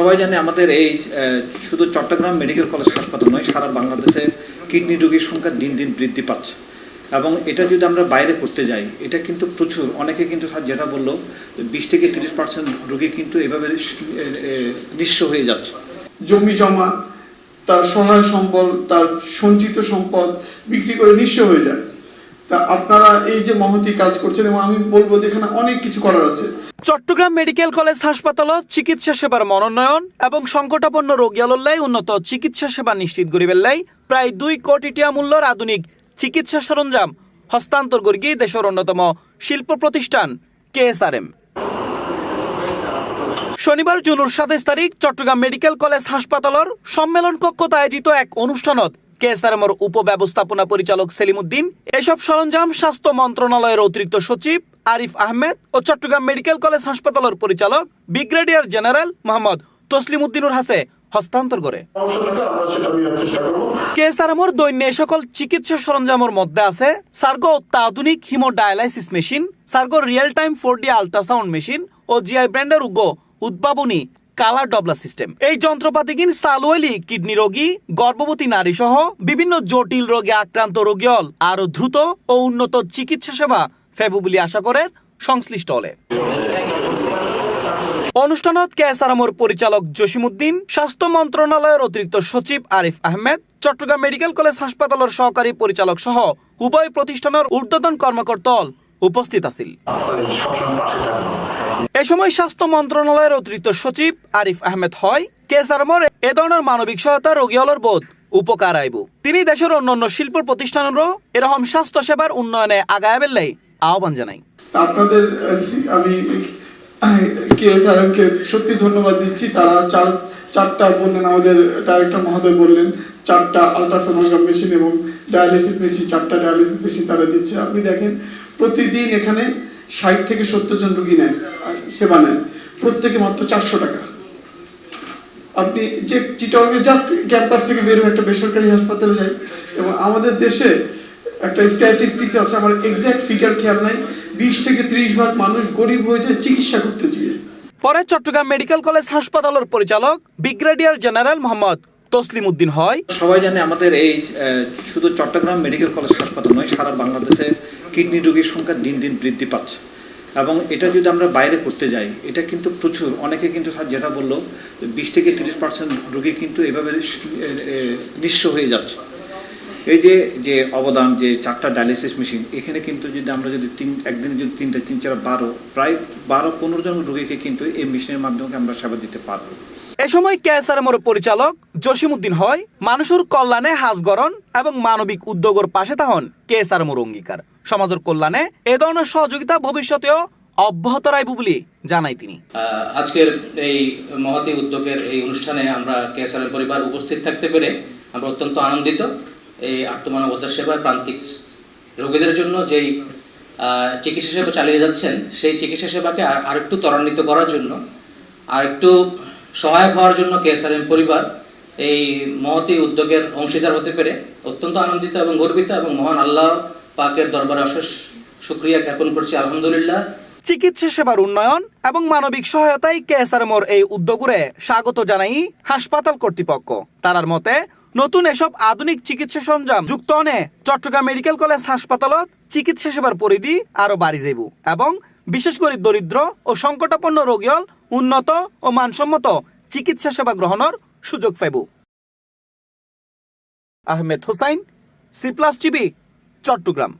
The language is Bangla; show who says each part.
Speaker 1: সবাই জানে আমাদের এই শুধু চট্টগ্রাম মেডিকেল কলেজ হাসপাতাল নয়, সারা বাংলাদেশে কিডনি রোগীর সংখ্যা দিন দিন বৃদ্ধি পাচ্ছে। এবং এটা যদি আমরা বাইরে করতে যাই, এটা কিন্তু প্রচুর, অনেকে কিন্তু যেটা বললো 20 থেকে 30% রোগী কিন্তু এভাবে নিঃস্ব হয়ে যাচ্ছে।
Speaker 2: জমি জমা, তার সহায় সম্বল, তার সঞ্চিত সম্পদ বিক্রি করে নিঃস্ব হয়ে যায়। তা আপনারা এই যে মহতি কাজ করছেন, এবং আমি বলবো যে এখানে অনেক কিছু করার আছে।
Speaker 3: চট্টগ্রাম মেডিকেল কলেজ হাসপাতালত চিকিৎসা সেবার মনোনয়ন এবং সংকটাপন্ন রোগীয়ালল্লাই উন্নত চিকিৎসা সেবা নিশ্চিত করিবেল্লাই প্রায় 2 কোটি টাকা মূল্যের আধুনিক চিকিৎসা সরঞ্জাম হস্তান্তর করি দেশের অন্যতম শিল্প প্রতিষ্ঠান কেএসআরএম। শনিবার জুনের 27 তারিখ চট্টগ্রাম মেডিকেল কলেজ হাসপাতালের সম্মেলন কক্ষত আয়োজিত এক অনুষ্ঠানত কেএসআরএমের উপব্যবস্থাপনা পরিচালক সেলিম উদ্দিন এসব সরঞ্জাম স্বাস্থ্য মন্ত্রণালয়ের অতিরিক্ত সচিব আরিফ আহমেদ ও চট্টগ্রাম মেডিকেল কলেজ হাসপাতালের পরিচালক ব্রিগেডিয়ার জেনারেল মোহাম্মদ তসলিম উদ্দিনুর হাতে হস্তান্তর করে। কেএসআরএমের দৈন্য এ সকল চিকিৎসা সরঞ্জামের মধ্যে আছে সার্গো অত্যাধুনিক হিমোডায়ালাইসিস মেশিন, সার্গো real time 4D ultrasound machine ও জিআই ব্র্যান্ডের উদ্ভাবনী কালার ডবলা সিস্টেম। এই যন্ত্রপাতি কিন সালওয়েলি কিডনি রোগী, গর্ভবতী নারী সহ বিভিন্ন জটিল রোগে আক্রান্ত রোগীল আরো দ্রুত ও উন্নত চিকিৎসা সেবা ফেবু বলে আশা করে সংশ্লিষ্ট হলে। অনুষ্ঠানত কেএসআরএমের পরিচালক জসিমউদ্দিন, স্বাস্থ্য মন্ত্রণালয়ের অতিরিক্ত সচিব আরিফ আহমেদ, চট্টগ্রাম মেডিকেল কলেজ হাসপাতালের সহকারী পরিচালক সহ উভয় প্রতিষ্ঠানের ঊর্ধ্বতন কর্মকর্তা উপস্থিত আছিল। এ সময় স্বাস্থ্য মন্ত্রণালয়ের অতিরিক্ত সচিব আরিফ আহমেদ হয় কেএসআরএমের এ ধরনের মানবিক সহায়তা রোগীহলের বোধ উপকার আইব। তিনি দেশের অন্যান্য শিল্প প্রতিষ্ঠানেরও এরকম স্বাস্থ্য সেবার উন্নয়নে আগায় বেল্লাই আহ্বান জানাই।
Speaker 2: আপনাদের আমি কেএসআরএমকে সত্যি ধন্যবাদ দিচ্ছি। তারা চারটা বললেন, আমাদের ডাইরেক্টর মহোদয় বললেন 4টা আল্ট্রাসোনোগ্রাম মেশিন এবং ডায়ালিসিস মেশিন, 4টা ডায়ালিসিস মেশিন তারা দিচ্ছে। আপনি দেখেন প্রতিদিন এখানে 60 থেকে 70 জন রোগী নেয়, সেবা নেয়, প্রত্যেকে মাত্র 400 টাকা। আপনি যে চিটাগংয়ে জাস্ট ক্যাম্পাস থেকে বের হয়ে একটা বেসরকারি হাসপাতালে যাই, এবং আমাদের দেশে একটা স্ট্যাটিস্টিক্স আছে, আমার এক্সাক্ট ফিগার খেয়াল নাই, 20 থেকে 30 ভাগ মানুষ গরিব হয়ে যায় চিকিৎসা করতে গিয়ে।
Speaker 3: পরে চট্টগ্রাম মেডিকেল কলেজ হাসপাতালের পরিচালক ব্রিগেডিয়ার জেনারেল মোহাম্মদ তসলিম উদ্দিন হয়
Speaker 1: সবাই জানে আমাদের এই শুধু চট্টগ্রাম মেডিকেল কলেজ হাসপাতাল নয়, সারা বাংলাদেশে কিডনি রোগীর সংখ্যা দিন দিন বৃদ্ধি পাচ্ছে। এবং এটা যদি আমরা বাইরে করতে যাই, এটা কিন্তু প্রচুর, অনেকে কিন্তু যেটা বললো 20 থেকে 30% রোগী কিন্তু এভাবে নিঃস্ব হয়ে যাচ্ছে। এই যে অবদান, যে 4টা ডায়ালিসিস মেশিন, এখানে কিন্তু যদি আমরা যদি একদিনে যদি 3, 4, 12 প্রায় 12-15 জন রোগীকে কিন্তু এই মেশিনের মাধ্যমে আমরা সেবা দিতে পারবো।
Speaker 3: এ সময় কেএসআরএমের পরিচালক জসিমউদ্দিন হয় মানুষের কল্যাণে হাজগরণ এবং মানবিক উদ্যোগের পাশে তাহন কেএসআরএমের অঙ্গীকার। সমাজের কল্যাণে এ ধরনের সহযোগিতা ভবিষ্যতেও অব্যাহত রাখব বলে জানাই তিনি।
Speaker 4: আজকের এই মহতি উদ্যোগের এই অনুষ্ঠানে আমরা কেএসআরএম পরিবার উপস্থিত থাকতে পেরে আমরা অত্যন্ত আনন্দিত। এই আত্মমানবতার সেবায় প্রান্তিক রোগীদের জন্য যেই চিকিৎসা সেবা চালিয়ে যাচ্ছেন, সেই চিকিৎসা সেবাকে আরেকটু ত্বরান্বিত করার জন্য, আরেকটু সহায়ক হওয়ার জন্য কেএসআরএম পরিবার এই মহতি উদ্যোগের অংশীদার হতে পেরে অত্যন্ত আনন্দিত এবং গর্বিত, এবং মহান আল্লাহ পাকের দরবারে অশেষ শুকরিয়া জ্ঞাপন করছি, আলহামদুলিল্লাহ।
Speaker 3: চিকিৎসা সেবার উন্নয়ন এবং মানবিক সহায়তায় কেএসআরএমের এই উদ্যোগরে স্বাগত জানাই হাসপাতাল কর্তৃপক্ষ। তারার মতে নতুন এসব আধুনিক চিকিৎসা সরঞ্জাম যুক্ত হনে চট্টগ্রাম মেডিকেল কলেজ হাসপাতালত চিকিৎসা সেবার পরিধি আরো বাড়ি যাব এবং বিশেষ করে দরিদ্র ও সংকটাপন্ন রোগীল উন্নত ও মানসম্মত চিকিৎসা সেবা গ্রহণের সুযোগ পাইব। আহমেদ হোসাইন, সি+ টিভি, চট্টগ্রাম।